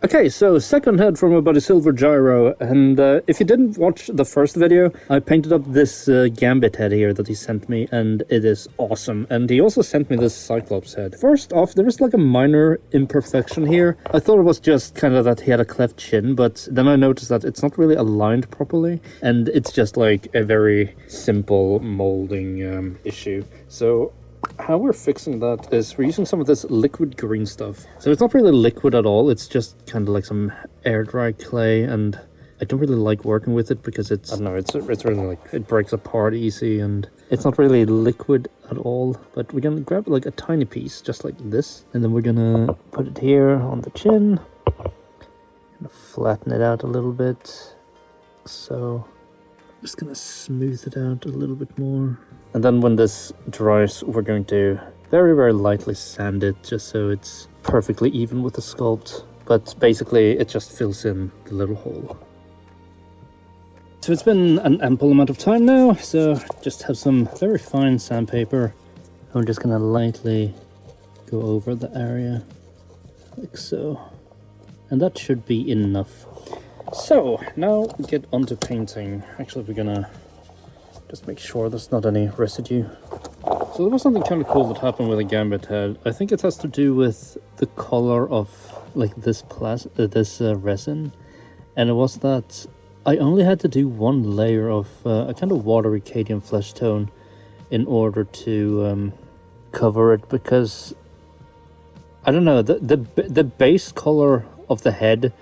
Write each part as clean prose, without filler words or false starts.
Okay, so second head from my buddy Silver Gyro, and if you didn't watch the first video, I painted up this Gambit head here that he sent me, and it is awesome. And he also sent me this Cyclops head. First off, there is like a minor imperfection here. I thought it was just kind of that he had a cleft chin, but then I noticed that it's not really aligned properly, and it's just like a very simple molding issue. So how we're fixing that is we're using some of this liquid green stuff. So it's not really liquid at all, it's just kind of like some air dry clay, and I don't really like working with it because it's, I don't know, it's really like, it breaks apart easy, and it's not really liquid at all. But we're gonna grab like a tiny piece, just like this, and then we're gonna put it here on the chin, and flatten it out a little bit. So just gonna smooth it out a little bit more. And then when this dries, we're going to very, very lightly sand it just so it's perfectly even with the sculpt. But basically, it just fills in the little hole. So it's been an ample amount of time now, so just have some very fine sandpaper. I'm just gonna lightly go over the area, like so. And that should be enough. So, now get onto painting. Actually, we're gonna just make sure there's not any residue. So there was something kind of cool that happened with the Gambit head. I think it has to do with the color of like this resin, and it was that I only had to do one layer of a kind of watery Cadian flesh tone in order to cover it, because I don't know, the base color of the head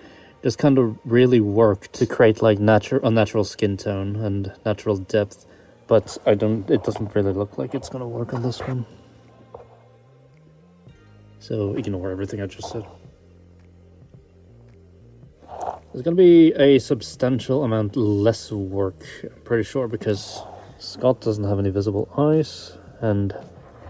just kind of really worked to create like a natural skin tone and natural depth. But it doesn't really look like it's gonna work on this one. So ignore everything I just said. There's gonna be a substantial amount less work, I'm pretty sure, because Scott doesn't have any visible eyes, and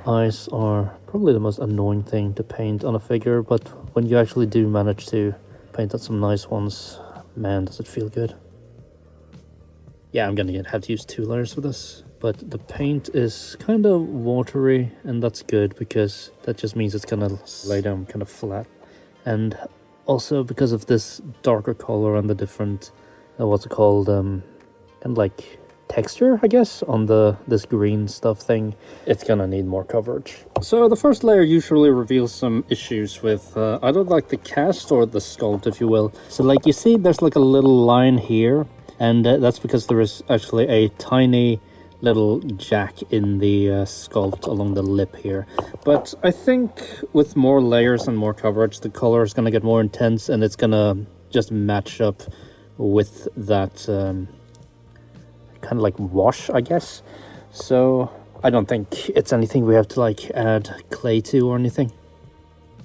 eyes are probably the most annoying thing to paint on a figure, but when you actually do manage to paint out some nice ones, man, does it feel good. Yeah, I'm gonna have to use 2 layers for this, but the paint is kind of watery, and that's good because that just means it's gonna lay down kind of flat. And also because of this darker color and the different, what's it called, kind of like texture, I guess, on this green stuff thing, it's gonna need more coverage. So the first layer usually reveals some issues with either like the cast or the sculpt, if you will. So like you see, there's like a little line here, and that's because there is actually a tiny little jack in the sculpt along the lip here. But I think with more layers and more coverage, the color is going to get more intense, and it's going to just match up with that kind of like wash, I guess. So I don't think it's anything we have to like add clay to or anything.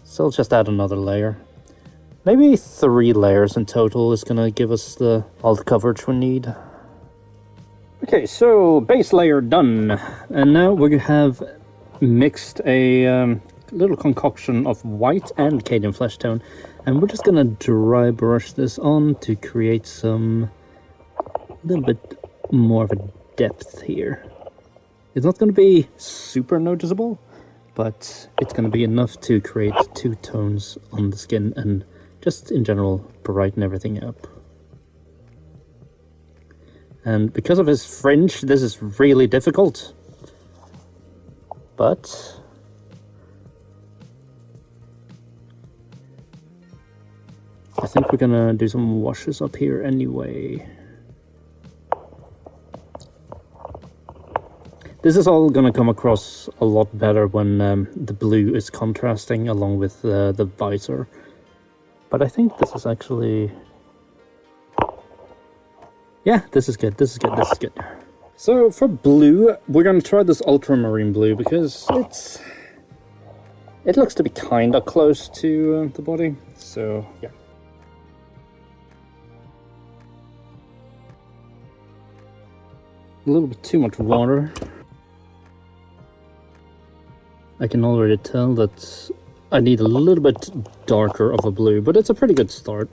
So I'll just add another layer. Maybe 3 layers in total is gonna give us all the coverage we need. Okay, so base layer done. And now we have mixed a little concoction of white and Cadian flesh tone. And we're just gonna dry brush this on to create some little bit more of a depth here. It's not gonna be super noticeable, but it's gonna be enough to create 2 tones on the skin and just in general brighten everything up. And because of his fringe, this is really difficult, but I think we're gonna do some washes up here anyway. This is all gonna come across a lot better when the blue is contrasting along with the visor. But I think this is actually... yeah, this is good, this is good, this is good. So for blue, we're gonna try this ultramarine blue because it looks to be kinda close to the body, so yeah. A little bit too much water. I can already tell that I need a little bit darker of a blue, but it's a pretty good start.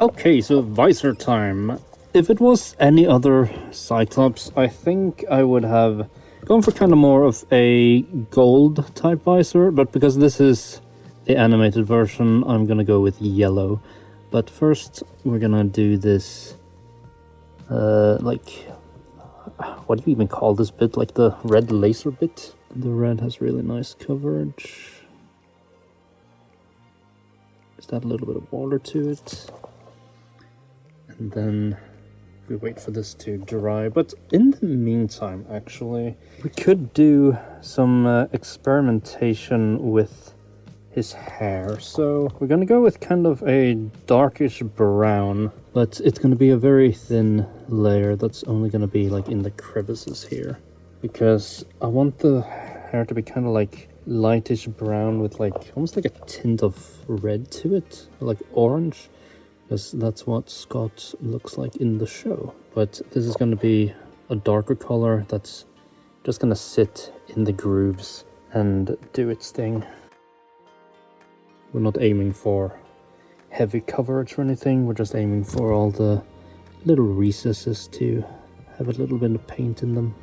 Okay, so visor time. if it was any other Cyclops, I think I would have gone for kind of more of a gold type visor, but because this is the animated version, I'm gonna go with yellow. But first, we're gonna do this, like, what do you even call this bit? Like the red laser bit? The red has really nice coverage. Just add a little bit of water to it. And then we wait for this to dry. But in the meantime, actually, we could do some experimentation with his hair. So we're gonna go with kind of a darkish brown, but it's gonna be a very thin layer that's only gonna be like in the crevices here, because I want the hair to be kind of like lightish brown with like almost like a tint of red to it, like orange, because that's what Scott looks like in the show. But this is going to be a darker color that's just going to sit in the grooves and do its thing. We're not aiming for heavy coverage or anything, we're just aiming for all the little recesses to have a little bit of paint in them.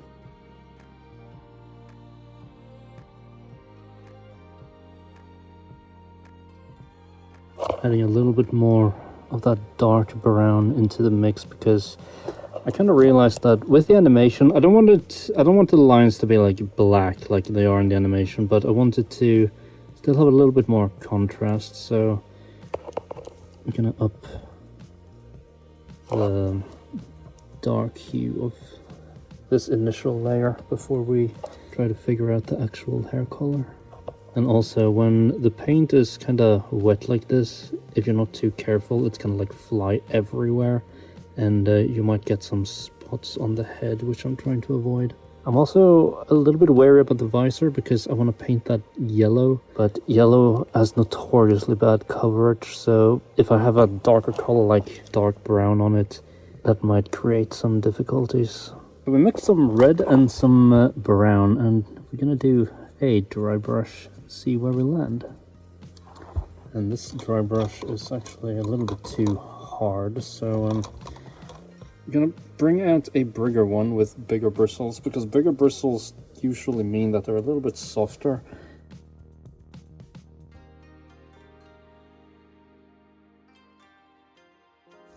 Adding a little bit more of that dark brown into the mix, because I kind of realized that with the animation, I don't want the lines to be like black like they are in the animation, but I wanted to still have a little bit more contrast, so I'm gonna up the dark hue of this initial layer before we try to figure out the actual hair color. And also, when the paint is kind of wet like this, if you're not too careful, it's gonna like fly everywhere, and you might get some spots on the head, which I'm trying to avoid. I'm also a little bit wary about the visor because I want to paint that yellow, but yellow has notoriously bad coverage, so if I have a darker color like dark brown on it, that might create some difficulties. We mixed some red and some brown, and we're gonna do a dry brush, see where we land. And this dry brush is actually a little bit too hard, so I'm gonna bring out a bigger one with bigger bristles, because bigger bristles usually mean that they're a little bit softer.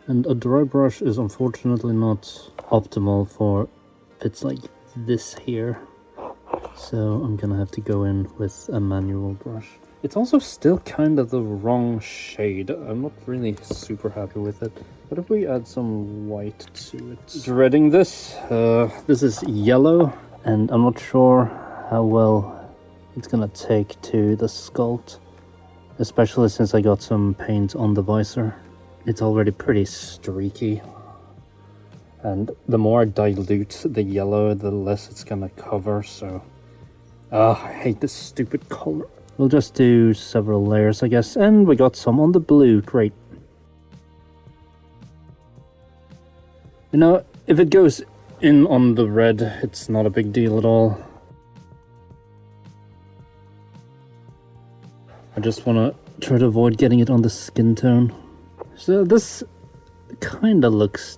And a dry brush is unfortunately not optimal for bits like this here, so I'm gonna have to go in with a manual brush. It's also still kind of the wrong shade. I'm not really super happy with it. What if we add some white to it? Dreading this. This is yellow, and I'm not sure how well it's gonna take to the sculpt, especially since I got some paint on the visor. It's already pretty streaky, and the more I dilute the yellow, the less it's gonna cover, so... I hate this stupid color. We'll just do several layers, I guess, and we got some on the blue, great. You know, if it goes in on the red, it's not a big deal at all. I just want to try to avoid getting it on the skin tone. So this kind of looks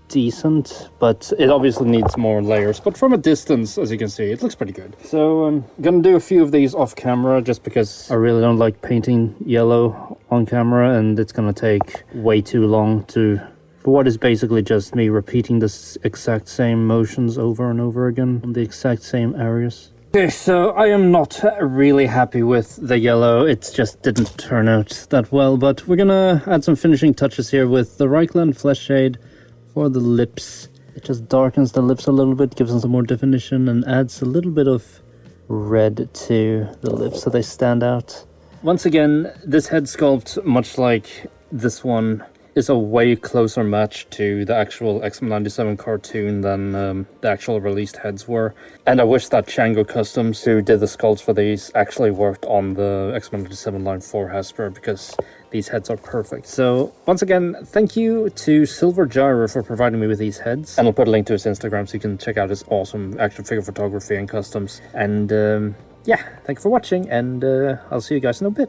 decent, but it obviously needs more layers, but from a distance, as you can see, it looks pretty good. So I'm gonna do a few of these off camera, just because I really don't like painting yellow on camera, and it's gonna take way too long for what is basically just me repeating the exact same motions over and over again on the exact same areas. Okay, so I am not really happy with the yellow. It just didn't turn out that well, but we're gonna add some finishing touches here with the Reichland Flesh Shade for the lips. It just darkens the lips a little bit, gives them some more definition, and adds a little bit of red to the lips so they stand out. Once again, this head sculpt, much like this one, is a way closer match to the actual X-Men 97 cartoon than the actual released heads were. And I wish that CHANGOCUSTOMS, who did the sculpts for these, actually worked on the X-Men 97 line for Hasbro, because these heads are perfect. So once again, thank you to Silver Gyro for providing me with these heads. And I'll put a link to his Instagram so you can check out his awesome action figure photography and customs. And yeah, thank you for watching, and I'll see you guys in a bit.